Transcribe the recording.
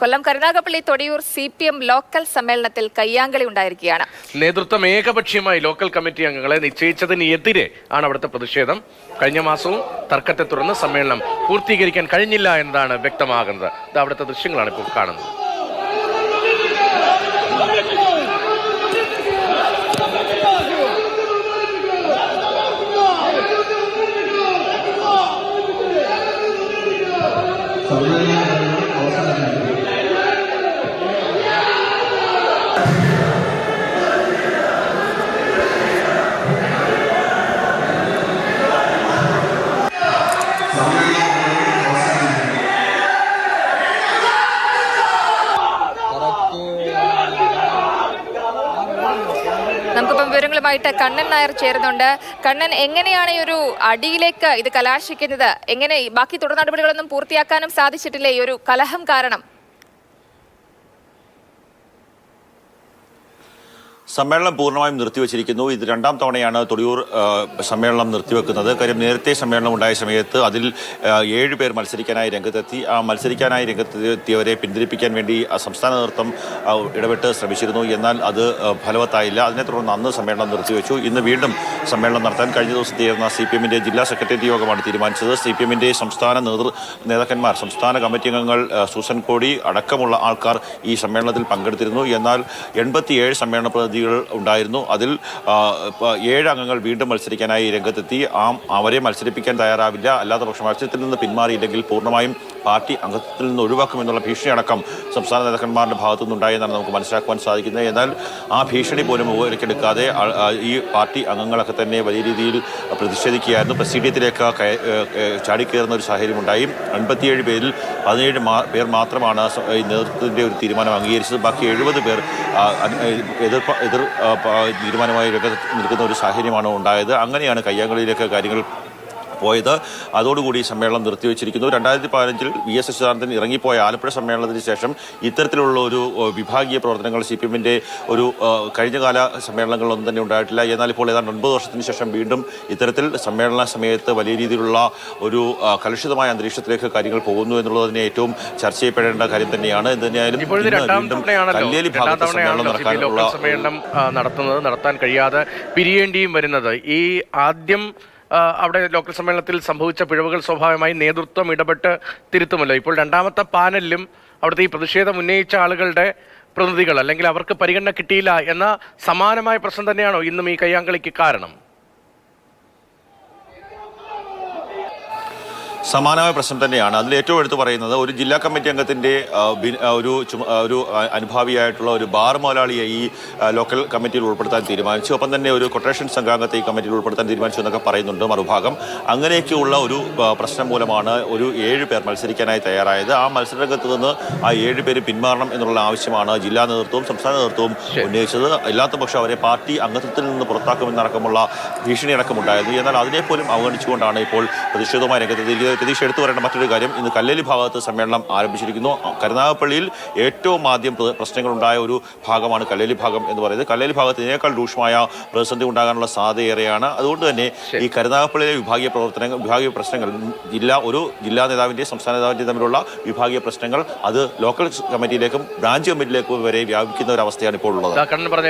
Kollam Karunagappally Thodiyoor CPM local സമ്മേളനത്തിൽ കയ്യാങ്കളി ഉണ്ടായിരിക്കുകയാണ്. നേതൃത്വം ഏകപക്ഷീയമായി ലോക്കൽ കമ്മിറ്റി അംഗങ്ങളെ നിശ്ചയിച്ചതിനെതിരെ ആണ് അവിടുത്തെ പ്രതിഷേധം. കഴിഞ്ഞ മാസവും തർക്കത്തെ തുടർന്ന് സമ്മേളനം പൂർത്തീകരിക്കാൻ കഴിഞ്ഞില്ല എന്നതാണ് വ്യക്തമാകുന്നത്. ഇത് അവിടുത്തെ ദൃശ്യങ്ങളാണ് ഇപ്പോൾ കാണുന്നത്. നമുക്കിപ്പം വിവരങ്ങളുമായിട്ട് കണ്ണൻ നായർ ചേരുന്നുണ്ട്. കണ്ണൻ, എങ്ങനെയാണ് ഈ ഒരു അടിയിലേക്ക് ഇത് കലാശിക്കുന്നത്? എങ്ങനെ ബാക്കി തുടർ നടപടികളൊന്നും പൂർത്തിയാക്കാനും സാധിച്ചിട്ടില്ലേ ഈ ഒരു കലഹം കാരണം? സമ്മേളനം പൂർണ്ണമായും നിർത്തിവച്ചിരിക്കുന്നു. ഇത് രണ്ടാം തവണയാണ് തൊടിയൂർ സമ്മേളനം നിർത്തിവെക്കുന്നത്. കാര്യം നേരത്തെ സമ്മേളനം ഉണ്ടായ സമയത്ത് അതിൽ 7 പേർ മത്സരിക്കാനായി രംഗത്തെത്തി. ആ മത്സരിക്കാനായി രംഗത്തെത്തിയവരെ പിന്തിരിപ്പിക്കാൻ വേണ്ടി സംസ്ഥാന നേതൃത്വം ഇടപെട്ട് ശ്രമിച്ചിരുന്നു. എന്നാൽ അത് ഫലവത്തായില്ല. അതിനെ തുടർന്ന് അന്ന് സമ്മേളനം നിർത്തിവെച്ചു. ഇന്ന് വീണ്ടും സമ്മേളനം നടത്താൻ കഴിഞ്ഞ ദിവസം ചേർന്ന CPMന്റെ ജില്ലാ സെക്രട്ടേറിയറ്റ് യോഗമാണ് തീരുമാനിച്ചത്. CPMന്റെ സംസ്ഥാന നേതാക്കന്മാർ, സംസ്ഥാന കമ്മിറ്റി അംഗങ്ങൾ, സൂസൻ കോടി അടക്കമുള്ള ആൾക്കാർ ഈ സമ്മേളനത്തിൽ പങ്കെടുത്തിരുന്നു. എന്നാൽ 87 സമ്മേളന പ്രതിനിധികൾ ഉണ്ടായിരുന്നു. അതിൽ 7 അംഗങ്ങൾ വീണ്ടും മത്സരിക്കാനായി രംഗത്തെത്തി. അവരെ മത്സരിപ്പിക്കാൻ തയ്യാറാവില്ല, അല്ലാത്ത പക്ഷം മത്സരത്തിൽ നിന്ന് പിന്മാറിയില്ലെങ്കിൽ പൂർണ്ണമായും പാർട്ടി അംഗത്വത്തിൽ നിന്ന് ഒഴിവാക്കുമെന്നുള്ള ഭീഷണി അടക്കം സംസ്ഥാന നേതാക്കന്മാരുടെ ഭാഗത്തു നിന്നുണ്ടായെന്നാണ് നമുക്ക് മനസ്സിലാക്കുവാൻ സാധിക്കുന്നത്. എന്നാൽ ആ ഭീഷണി പോലും ഉപകരിക്കെടുക്കാതെ ഈ പാർട്ടി അംഗങ്ങളൊക്കെ തന്നെ വലിയ രീതിയിൽ പ്രതിഷേധിക്കുകയായിരുന്നു. പ്രസിഡീയത്തിലേക്ക് ചാടിക്കയറുന്ന ഒരു സാഹചര്യമുണ്ടായി. 87 പേരിൽ 17 പേർ മാത്രമാണ് ഈ നേതൃത്വത്തിൻ്റെ ഒരു തീരുമാനം അംഗീകരിച്ചത്. ബാക്കി 70 പേർ എതിർ തീരുമാനമായി നിൽക്കുന്ന ഒരു സാഹചര്യമാണ് ഉണ്ടായത്. അങ്ങനെയാണ് കയ്യാങ്കളിയിലേക്ക് കാര്യങ്ങൾ പോയത്. അതോടുകൂടി സമ്മേളനം നിർത്തിവെച്ചിരിക്കുന്നു. 2015 VS അച്യുതാനന്ദൻ ഇറങ്ങിപ്പോയ ആലപ്പുഴ സമ്മേളനത്തിന് ശേഷം ഇത്തരത്തിലുള്ള ഒരു വിഭാഗീയ പ്രവർത്തനങ്ങൾ CPMന്റെ ഒരു കഴിഞ്ഞകാല സമ്മേളനങ്ങളൊന്നും തന്നെ ഉണ്ടായിട്ടില്ല. എന്നാൽ ഇപ്പോൾ ഏതാണ്ട് 9 വർഷത്തിന് ശേഷം വീണ്ടും ഇത്തരത്തിൽ സമ്മേളന സമയത്ത് വലിയ രീതിയിലുള്ള ഒരു കലുഷിതമായ അന്തരീക്ഷത്തിലേക്ക് കാര്യങ്ങൾ പോകുന്നു എന്നുള്ളത് തന്നെ ഏറ്റവും ചർച്ച ചെയ്യപ്പെടേണ്ട കാര്യം തന്നെയാണ്. എന്തിനായാലും കല്ലേലി ഭാഗത്ത് സമ്മേളനം നടത്താൻ കഴിയാതെ പിരിയേണ്ടിയും വരുന്നത് ഈ ആദ്യം അവിടെ ലോക്കൽ സമ്മേളനത്തിൽ സംഭവിച്ച പിഴവുകൾ സ്വാഭാവികമായി നേതൃത്വം ഇടപെട്ട് തിരുത്തുമല്ലോ. ഇപ്പോൾ രണ്ടാമത്തെ പാനലിലും അവിടുത്തെ ഈ പ്രതിഷേധം ഉന്നയിച്ച ആളുകളുടെ പ്രതിനിധികൾ അല്ലെങ്കിൽ അവർക്ക് പരിഗണന കിട്ടിയില്ല എന്ന സമാനമായ പ്രശ്നം തന്നെയാണോ ഇന്നും ഈ കയ്യാങ്കളിക്ക് കാരണം? സമാനമായ പ്രശ്നം തന്നെയാണ്. അതിൽ ഏറ്റവും എടുത്തു പറയുന്നത് ഒരു ജില്ലാ കമ്മിറ്റി അംഗത്തിൻ്റെ ഒരു അനുഭാവിയായിട്ടുള്ള ഒരു ബാർ മുതലാളിയെ ഈ ലോക്കൽ കമ്മിറ്റിയിൽ ഉൾപ്പെടുത്താൻ തീരുമാനിച്ചു. ഒപ്പം തന്നെ ഒരു കൊട്ടേഷൻ സംഘാംഗത്തെ ഈ കമ്മിറ്റിയിൽ ഉൾപ്പെടുത്താൻ തീരുമാനിച്ചു എന്നൊക്കെ പറയുന്നുണ്ട് മറുഭാഗം. അങ്ങനെയൊക്കെയുള്ള ഒരു പ്രശ്നം മൂലമാണ് ഒരു 7 പേർ മത്സരിക്കാനായി തയ്യാറായത്. ആ മത്സരരംഗത്ത് നിന്ന് ആ 7 പേര് പിന്മാറണം എന്നുള്ള ആവശ്യമാണ് ജില്ലാ നേതൃത്വവും സംസ്ഥാന നേതൃത്വവും ഉന്നയിച്ചത്. ഇല്ലാത്ത പക്ഷം അവരെ പാർട്ടി അംഗത്വത്തിൽ നിന്ന് പുറത്താക്കുമെന്നടക്കമുള്ള ഭീഷണി അടക്കമുണ്ടായിരുന്നു. എന്നാൽ അതിനെപ്പോലും അവഗണിച്ചുകൊണ്ടാണ് ഇപ്പോൾ പ്രതിഷേധവുമായി രംഗത്തെത്തിയിരിക്കുന്നത്. രതീഷ് എടുത്തു പറയേണ്ട മറ്റൊരു കാര്യം, ഇന്ന് കല്ലേലി ഭാഗത്ത് സമ്മേളനം ആരംഭിച്ചിരിക്കുന്നു. കരുനാഗപ്പള്ളിയിൽ ഏറ്റവും ആദ്യം പ്രശ്നങ്ങളുണ്ടായ ഒരു ഭാഗമാണ് കല്ലേലി ഭാഗം എന്ന് പറയുന്നത്. കല്ലേലി ഭാഗത്ത് ഇതിനേക്കാൾ രൂക്ഷമായ പ്രതിസന്ധി ഉണ്ടാകാനുള്ള സാധ്യതയേറെയാണ്. അതുകൊണ്ട് തന്നെ ഈ കരുനാഗപ്പള്ളിയിലെ വിഭാഗീയ പ്രശ്നങ്ങൾ ഒരു ജില്ലാ നേതാവിൻ്റെയും സംസ്ഥാന നേതാവിൻ്റെയും തമ്മിലുള്ള വിഭാഗീയ പ്രശ്നങ്ങൾ അത് ലോക്കൽ കമ്മിറ്റിയിലേക്കും ബ്രാഞ്ച് കമ്മിറ്റിയിലേക്കും വരെ വ്യാപിക്കുന്ന ഒരു അവസ്ഥയാണ് ഇപ്പോൾ ഉള്ളത്.